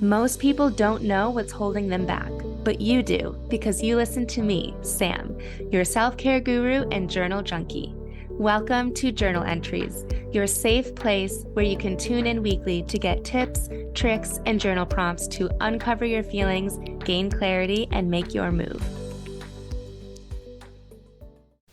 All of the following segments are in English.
Most people don't know what's holding them back, but you do because you listen to me, Sam, your self-care guru and journal junkie. Welcome to Journal Entries, your safe place where you can tune in weekly to get tips, tricks, and journal prompts to uncover your feelings, gain clarity, and make your move.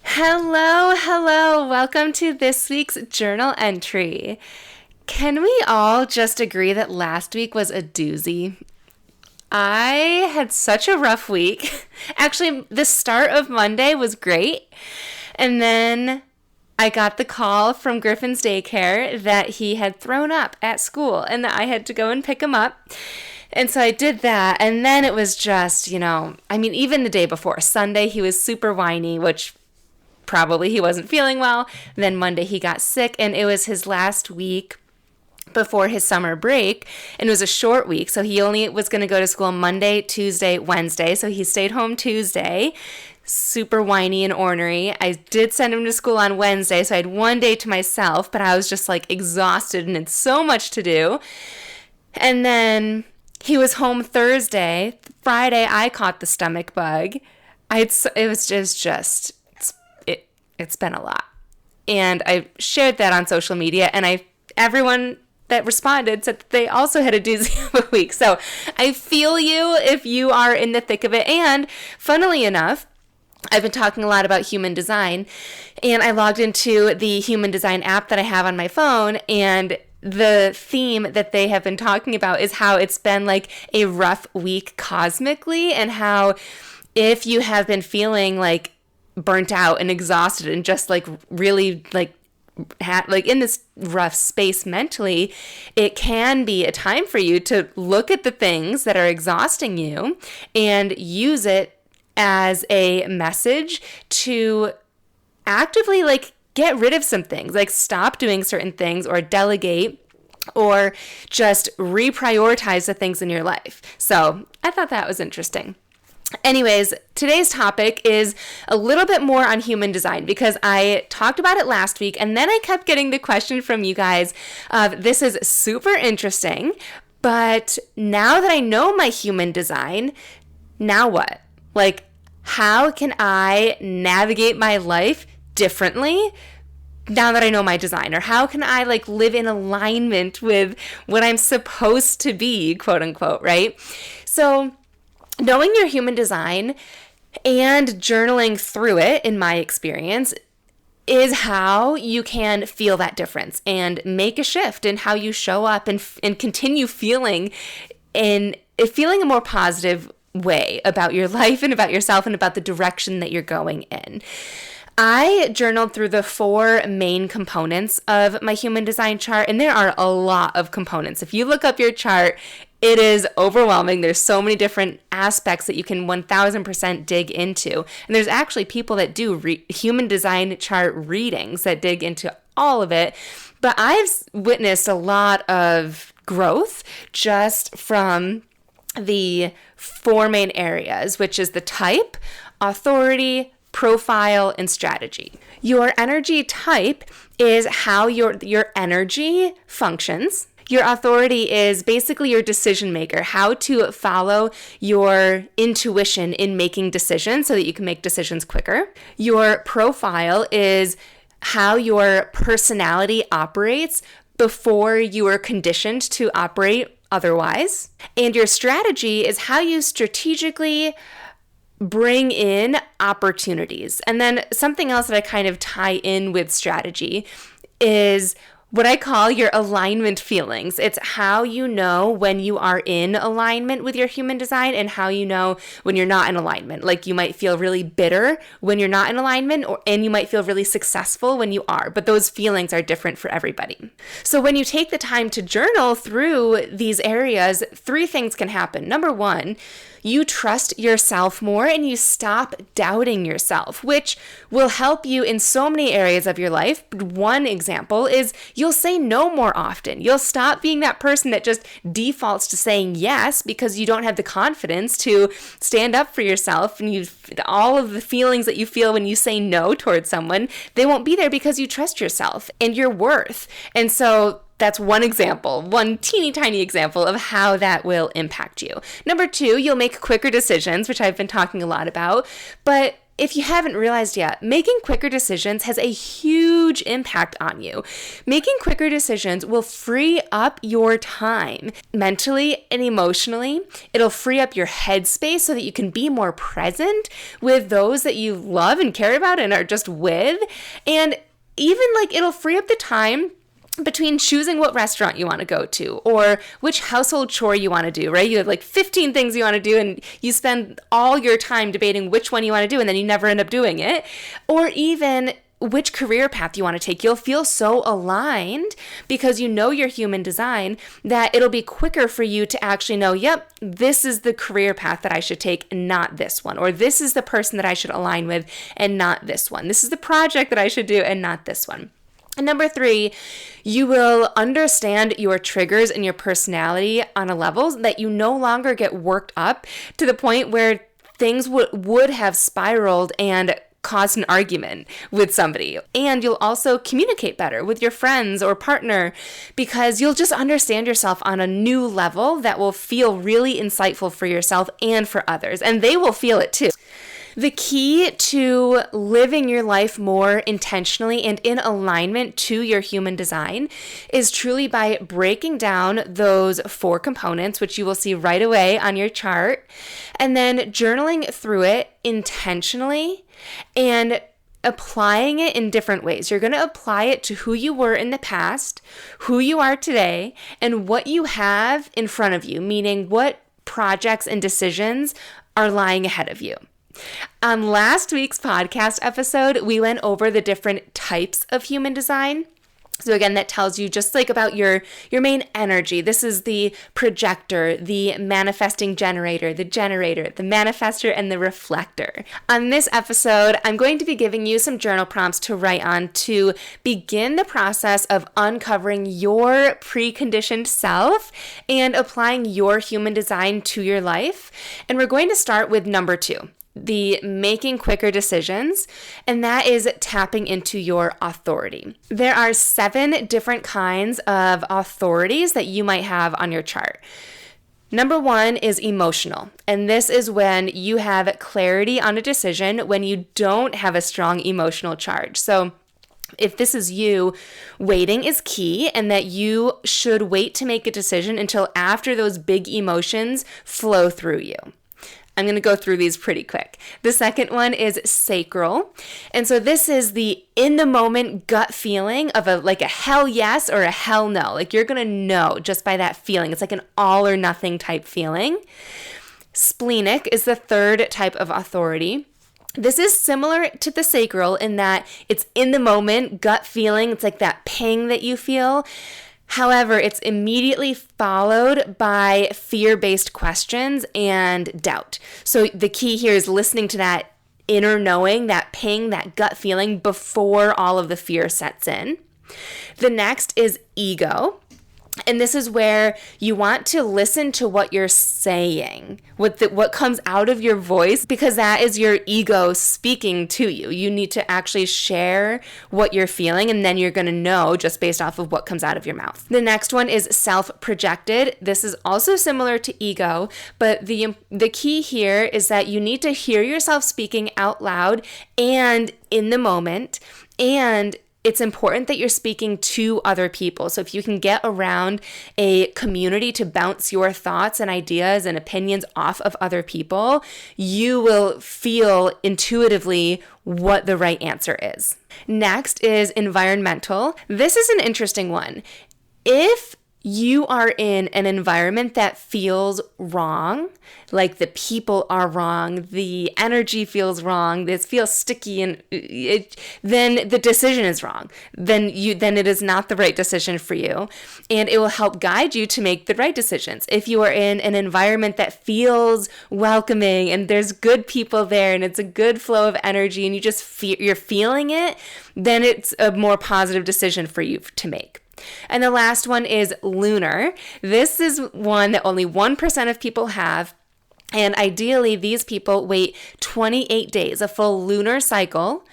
Hello, welcome to this week's journal entry. Can we all just agree that last week was a doozy? I had such a rough week. Actually, the start of Monday was great. And then I got the call from Griffin's daycare that he had thrown up at school and that I had to go and pick him up. And so I did that. And then it was just, even the day before, Sunday, he was super whiny, which probably he wasn't feeling well. Then Monday he got sick, and it was his last week before his summer break, and it was a short week, so he only was going to go to school Monday, Tuesday, Wednesday, so he stayed home Tuesday, super whiny and ornery. I did send him to school on Wednesday, so I had one day to myself, but I was just exhausted and had so much to do. And then he was home Thursday. Friday, I caught the stomach bug. It's been a lot. And I shared that on social media, and everyone that responded said that they also had a doozy of a week. So I feel you if you are in the thick of it. And funnily enough, I've been talking a lot about human design, and I logged into the human design app that I have on my phone, and the theme that they have been talking about is how it's been a rough week cosmically, and how if you have been feeling burnt out and exhausted and just really in this rough space mentally, it can be a time for you to look at the things that are exhausting you and use it as a message to actively get rid of some things, stop doing certain things or delegate or just reprioritize the things in your life. So I thought that was interesting. Anyways, today's topic is a little bit more on human design because I talked about it last week, and then I kept getting the question from you guys of this is super interesting, but now that I know my human design, now what? How can I navigate my life differently now that I know my design? Or how can I live in alignment with what I'm supposed to be, quote unquote, right? So knowing your human design and journaling through it, in my experience, is how you can feel that difference and make a shift in how you show up and continue feeling a more positive way about your life and about yourself and about the direction that you're going in. I journaled through the 4 main components of my human design chart, and there are a lot of components. If you look up your chart, it is overwhelming. There's so many different aspects that you can 1000% dig into. And there's actually people that do human design chart readings that dig into all of it. But I've witnessed a lot of growth just from the 4 main areas, which is the type, authority, profile, and strategy. Your energy type is how your energy functions. Your authority is basically your decision maker, how to follow your intuition in making decisions so that you can make decisions quicker. Your profile is how your personality operates before you are conditioned to operate otherwise. And your strategy is how you strategically bring in opportunities. And then something else that I kind of tie in with strategy is what I call your alignment feelings. It's how you know when you are in alignment with your human design and how you know when you're not in alignment. You might feel really bitter when you're not in alignment, and you might feel really successful when you are, but those feelings are different for everybody. So when you take the time to journal through these areas, 3 things can happen. Number 1, you trust yourself more and you stop doubting yourself, which will help you in so many areas of your life. One example is you'll say no more often. You'll stop being that person that just defaults to saying yes because you don't have the confidence to stand up for yourself, and all of the feelings that you feel when you say no towards someone, they won't be there because you trust yourself and your worth. And so That's one example, one teeny tiny example of how that will impact you. Number 2, you'll make quicker decisions, which I've been talking a lot about. But if you haven't realized yet, making quicker decisions has a huge impact on you. Making quicker decisions will free up your time mentally and emotionally. It'll free up your headspace so that you can be more present with those that you love and care about and are just with. And even it'll free up the time between choosing what restaurant you want to go to or which household chore you want to do, right? You have 15 things you want to do and you spend all your time debating which one you want to do and then you never end up doing it. Or even which career path you want to take. You'll feel so aligned because you know your human design that it'll be quicker for you to actually know, yep, this is the career path that I should take and not this one. Or this is the person that I should align with and not this one. This is the project that I should do and not this one. And number 3, you will understand your triggers and your personality on a level that you no longer get worked up to the point where things would have spiraled and caused an argument with somebody. And you'll also communicate better with your friends or partner because you'll just understand yourself on a new level that will feel really insightful for yourself and for others. And they will feel it too. The key to living your life more intentionally and in alignment to your human design is truly by breaking down those 4 components, which you will see right away on your chart, and then journaling through it intentionally and applying it in different ways. You're going to apply it to who you were in the past, who you are today, and what you have in front of you, meaning what projects and decisions are lying ahead of you. On last week's podcast episode, we went over the different types of human design. So again, that tells you just about your main energy. This is the projector, the manifesting generator, the manifestor, and the reflector. On this episode, I'm going to be giving you some journal prompts to write on to begin the process of uncovering your preconditioned self and applying your human design to your life. And we're going to start with number 2. The making quicker decisions, and that is tapping into your authority. There are 7 different kinds of authorities that you might have on your chart. Number 1 is emotional, and this is when you have clarity on a decision when you don't have a strong emotional charge. So if this is you, waiting is key, and that you should wait to make a decision until after those big emotions flow through you. I'm going to go through these pretty quick. The second one is sacral. And so this is the in the moment gut feeling of a hell yes or a hell no. You're going to know just by that feeling. It's an all or nothing type feeling. Splenic is the third type of authority. This is similar to the sacral in that it's in the moment gut feeling. It's that ping that you feel. However, it's immediately followed by fear-based questions and doubt. So the key here is listening to that inner knowing, that ping, that gut feeling before all of the fear sets in. The next is ego. And this is where you want to listen to what you're saying, what comes out of your voice, because that is your ego speaking to you. You need to actually share what you're feeling, and then you're going to know just based off of what comes out of your mouth. The next one is self-projected. This is also similar to ego, but the key here is that you need to hear yourself speaking out loud and in the moment, and it's important that you're speaking to other people. So if you can get around a community to bounce your thoughts and ideas and opinions off of other people, you will feel intuitively what the right answer is. Next is environmental. This is an interesting one. If you are in an environment that feels wrong, the people are wrong, the energy feels wrong, this feels sticky, and then the decision is wrong. Then it is not the right decision for you, and it will help guide you to make the right decisions. If you are in an environment that feels welcoming and there's good people there and it's a good flow of energy and you're feeling it, then it's a more positive decision for you to make. And the last one is lunar. This is one that only 1% of people have. And ideally, these people wait 28 days, a full lunar cycle,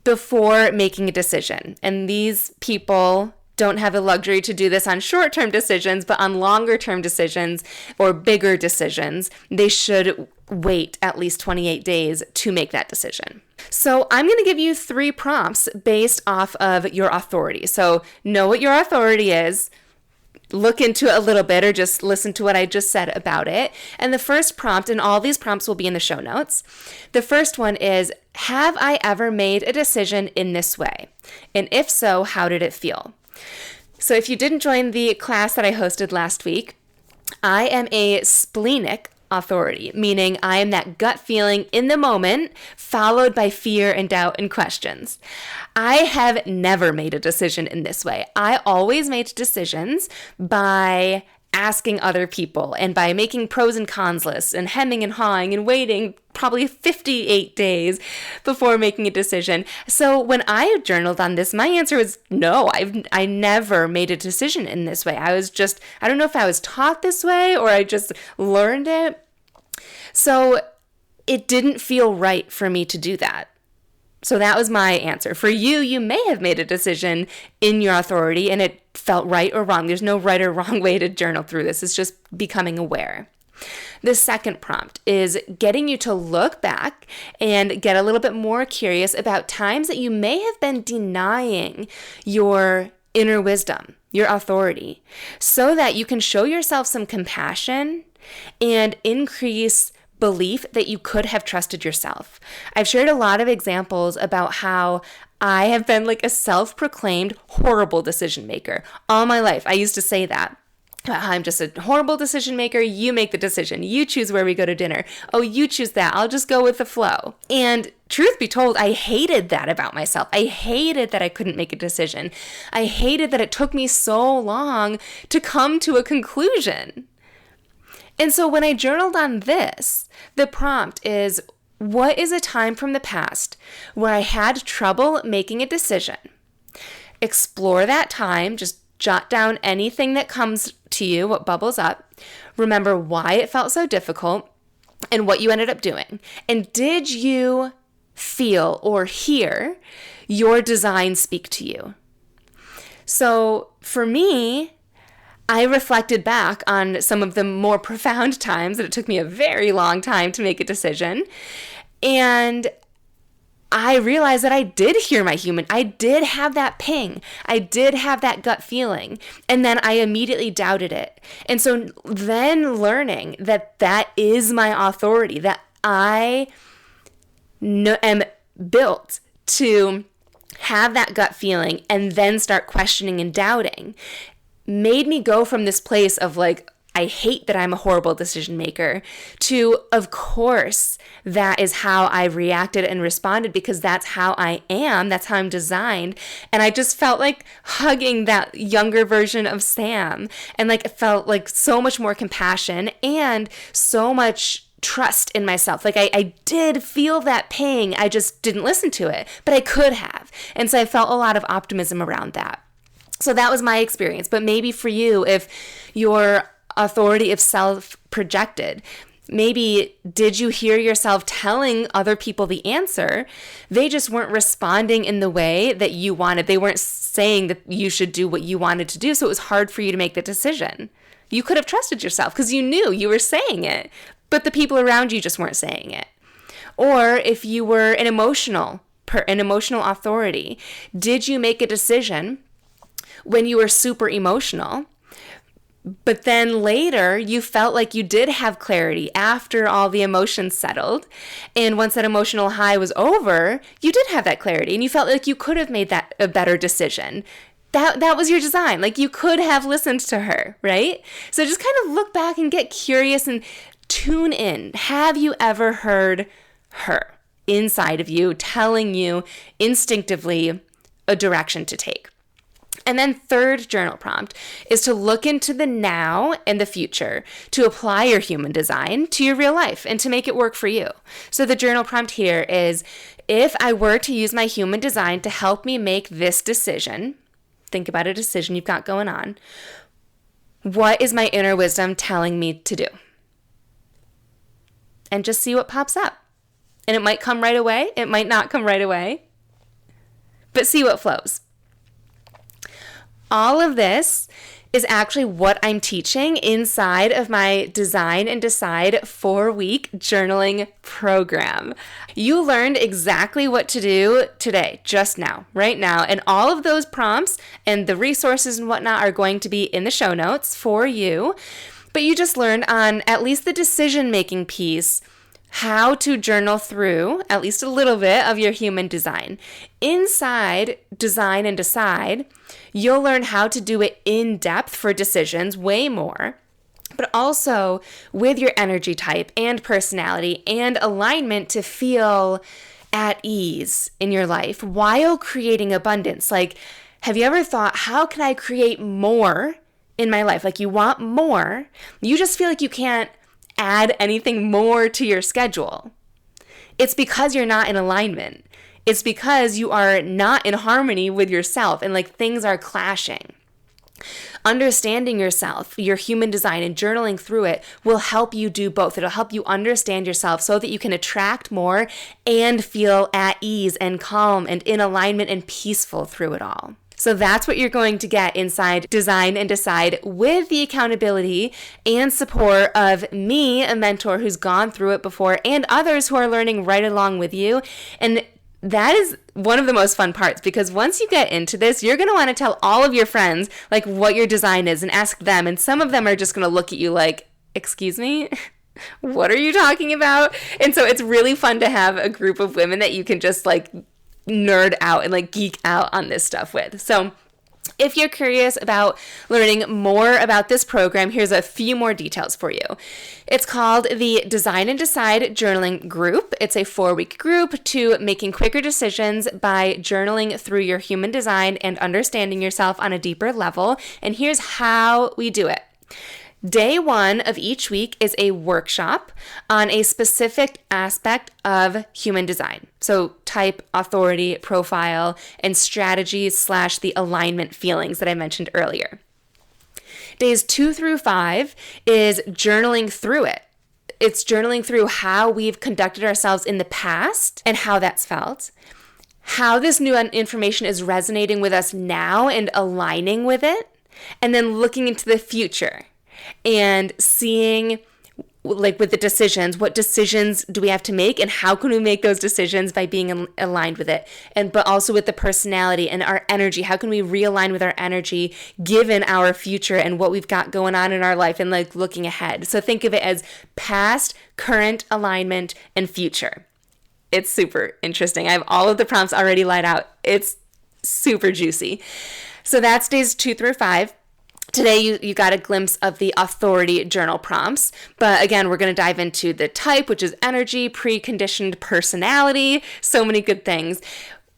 before making a decision. And these people don't have the luxury to do this on short-term decisions, but on longer-term decisions or bigger decisions, they should wait at least 28 days to make that decision. So I'm going to give you 3 prompts based off of your authority. So know what your authority is, look into it a little bit, or just listen to what I just said about it. And the first prompt, and all these prompts will be in the show notes. The first one is, have I ever made a decision in this way? And if so, how did it feel? So if you didn't join the class that I hosted last week, I am a splenic authority, meaning I am that gut feeling in the moment, followed by fear and doubt and questions. I have never made a decision in this way. I always made decisions by asking other people and by making pros and cons lists and hemming and hawing and waiting probably 58 days before making a decision. So when I journaled on this, my answer was no, I never made a decision in this way. I don't know if I was taught this way or I just learned it. So it didn't feel right for me to do that. So that was my answer. For you, you may have made a decision in your authority and it felt right or wrong. There's no right or wrong way to journal through this. It's just becoming aware. The second prompt is getting you to look back and get a little bit more curious about times that you may have been denying your inner wisdom, your authority, so that you can show yourself some compassion and increase belief that you could have trusted yourself. I've shared a lot of examples about how I have been like a self-proclaimed horrible decision maker all my life. I used to say that. I'm just a horrible decision maker. You make the decision. You choose where we go to dinner. Oh, you choose that. I'll just go with the flow. And truth be told, I hated that about myself. I hated that I couldn't make a decision. I hated that it took me so long to come to a conclusion. And so when I journaled on this, the prompt is, what is a time from the past where I had trouble making a decision? Explore that time. Just jot down anything that comes to you, what bubbles up. Remember why it felt so difficult and what you ended up doing. And did you feel or hear your design speak to you? So for me, I reflected back on some of the more profound times that it took me a very long time to make a decision. And I realized that I did hear my human. I did have that ping. I did have that gut feeling. And then I immediately doubted it. And so then learning that that is my authority, that I am built to have that gut feeling and then start questioning and doubting, made me go from this place of like, I hate that I'm a horrible decision maker, to, of course, that is how I reacted and responded because that's how I am. That's how I'm designed. And I just felt like hugging that younger version of Sam, and like it felt like so much more compassion and so much trust in myself. Like I did feel that ping. I just didn't listen to it, but I could have. And so I felt a lot of optimism around that. So that was my experience. But maybe for you, if your authority of self projected, maybe did you hear yourself telling other people the answer? They just weren't responding in the way that you wanted. They weren't saying that you should do what you wanted to do. So it was hard for you to make the decision. You could have trusted yourself because you knew you were saying it, but the people around you just weren't saying it. Or if you were an emotional authority, did you make a decision when you were super emotional, but then later you felt like you did have clarity after all the emotions settled, and once that emotional high was over, you did have that clarity and you felt like you could have made that a better decision? That was your design. Like you could have listened to her, right? So just kind of look back and get curious and tune in. Have you ever heard her inside of you telling you instinctively a direction to take? And then third journal prompt is to look into the now and the future to apply your human design to your real life and to make it work for you. So the journal prompt here is, if I were to use my human design to help me make this decision, think about a decision you've got going on, what is my inner wisdom telling me to do? And just see what pops up. And it might come right away. It might not come right away. But see what flows. All of this is actually what I'm teaching inside of my Design and Decide 4-week journaling program. You learned exactly what to do today, just now, right now. And all of those prompts and the resources and whatnot are going to be in the show notes for you. But you just learned on at least the decision-making piece how to journal through at least a little bit of your human design. Inside Design and Decide, you'll learn how to do it in depth for decisions, way more, but also with your energy type and personality and alignment to feel at ease in your life while creating abundance. Like, have you ever thought, how can I create more in my life? Like, you want more, you just feel like you can't add anything more to your schedule. It's because you're not in alignment. It's because you are not in harmony with yourself and like things are clashing. Understanding yourself, your human design, and journaling through it will help you do both. It'll help you understand yourself so that you can attract more and feel at ease and calm and in alignment and peaceful through it all. So that's what you're going to get inside Design and Decide, with the accountability and support of me, a mentor who's gone through it before, and others who are learning right along with you. And that is one of the most fun parts, because once you get into this, you're going to want to tell all of your friends like what your design is and ask them. And some of them are just going to look at you like, excuse me? What are you talking about? And so it's really fun to have a group of women that you can just like nerd out and like geek out on this stuff with. So if you're curious about learning more about this program, here's a few more details for you. It's called the Design and Decide Journaling Group. It's a 4-week group to making quicker decisions by journaling through your human design and understanding yourself on a deeper level. And here's how we do it. Day 1 of each week is a workshop on a specific aspect of human design. So type, authority, profile, and strategies / the alignment feelings that I mentioned earlier. Days 2 through 5 is journaling through it. It's journaling through how we've conducted ourselves in the past and how that's felt, how this new information is resonating with us now and aligning with it, and then looking into the future and seeing, like with the decisions, what decisions do we have to make and how can we make those decisions by being aligned with it, but also with the personality and our energy. How can we realign with our energy given our future and what we've got going on in our life and like looking ahead. So think of it as past, current, alignment, and future. It's super interesting. I have all of the prompts already laid out. It's super juicy. So that's days 2 through 5. Today, you got a glimpse of the authority journal prompts, but again, we're going to dive into the type, which is energy, preconditioned personality, so many good things.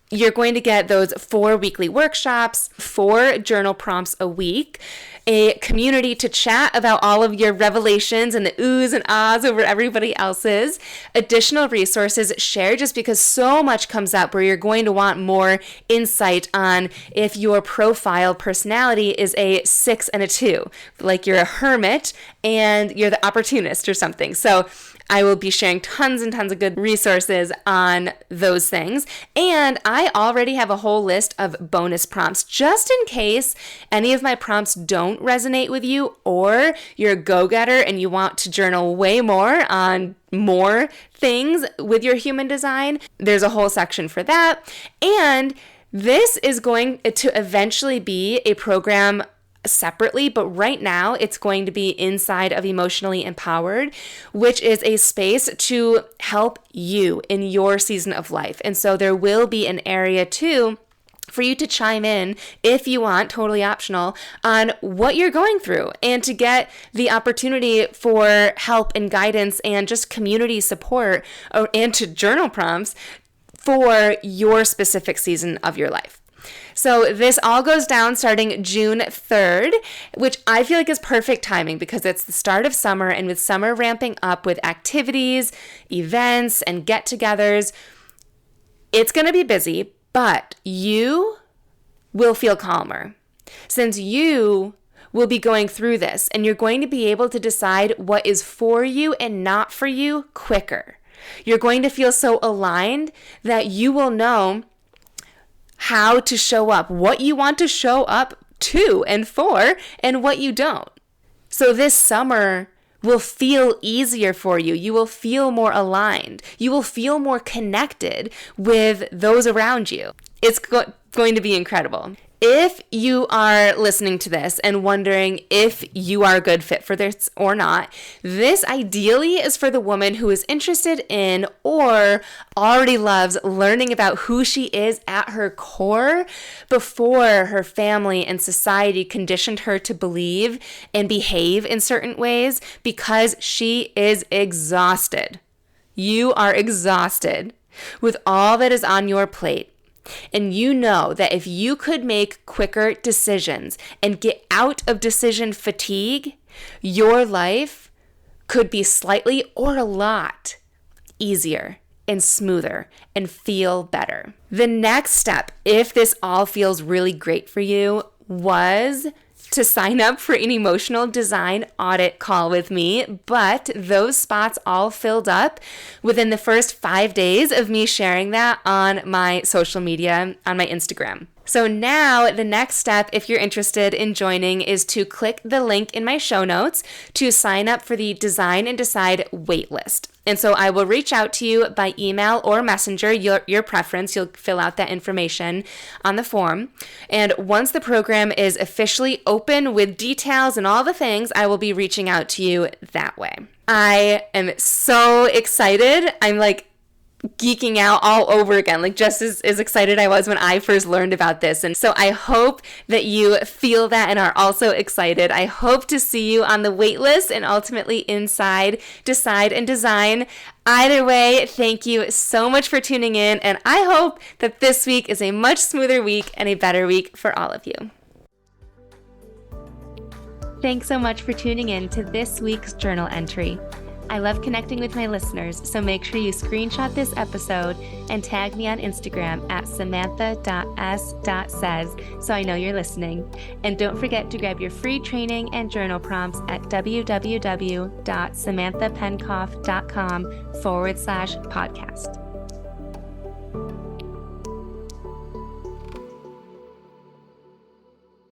You're going to get those 4 weekly workshops, 4 journal prompts a week, a community to chat about all of your revelations and the oohs and ahs over everybody else's, additional resources shared just because so much comes up where you're going to want more insight on if your profile personality is a 6 and a 2, like you're a hermit and you're the opportunist or something. So I will be sharing tons and tons of good resources on those things. And I already have a whole list of bonus prompts just in case any of my prompts don't resonate with you, or you're a go-getter and you want to journal way more on more things with your human design. There's a whole section for that. And this is going to eventually be a program separately, but right now it's going to be inside of Emotionally Empowered, which is a space to help you in your season of life. And so there will be an area too for you to chime in if you want, totally optional, on what you're going through and to get the opportunity for help and guidance and just community support and to journal prompts for your specific season of your life. So this all goes down starting June 3rd, which I feel like is perfect timing because it's the start of summer, and with summer ramping up with activities, events, and get-togethers, it's going to be busy, but you will feel calmer since you will be going through this, and you're going to be able to decide what is for you and not for you quicker. You're going to feel so aligned that you will know how to show up, what you want to show up to and for and what you don't. So this summer will feel easier for you. You will feel more aligned. You will feel more connected with those around you. It's going to be incredible. If you are listening to this and wondering if you are a good fit for this or not, this ideally is for the woman who is interested in or already loves learning about who she is at her core before her family and society conditioned her to believe and behave in certain ways because she is exhausted. You are exhausted with all that is on your plate. And you know that if you could make quicker decisions and get out of decision fatigue, your life could be slightly or a lot easier and smoother and feel better. The next step, if this all feels really great for you, was to sign up for an emotional design audit call with me, but those spots all filled up within the first 5 days of me sharing that on my social media, on my Instagram. So now the next step, if you're interested in joining, is to click the link in my show notes to sign up for the Design and Decide waitlist. And so I will reach out to you by email or messenger, your preference. You'll fill out that information on the form. And once the program is officially open with details and all the things, I will be reaching out to you that way. I am so excited. I'm like geeking out all over again, like just as excited I was when I first learned about this. And so I hope that you feel that and are also excited. I hope to see you on the wait list and ultimately inside Decide and Design. Either way, thank you so much for tuning in, and I hope that this week is a much smoother week and a better week for all of you. Thanks so much for tuning in to this week's journal entry. I love connecting with my listeners, so make sure you screenshot this episode and tag me on Instagram at samantha.s.says so I know you're listening. And don't forget to grab your free training and journal prompts at www.samanthapenkoff.com/podcast.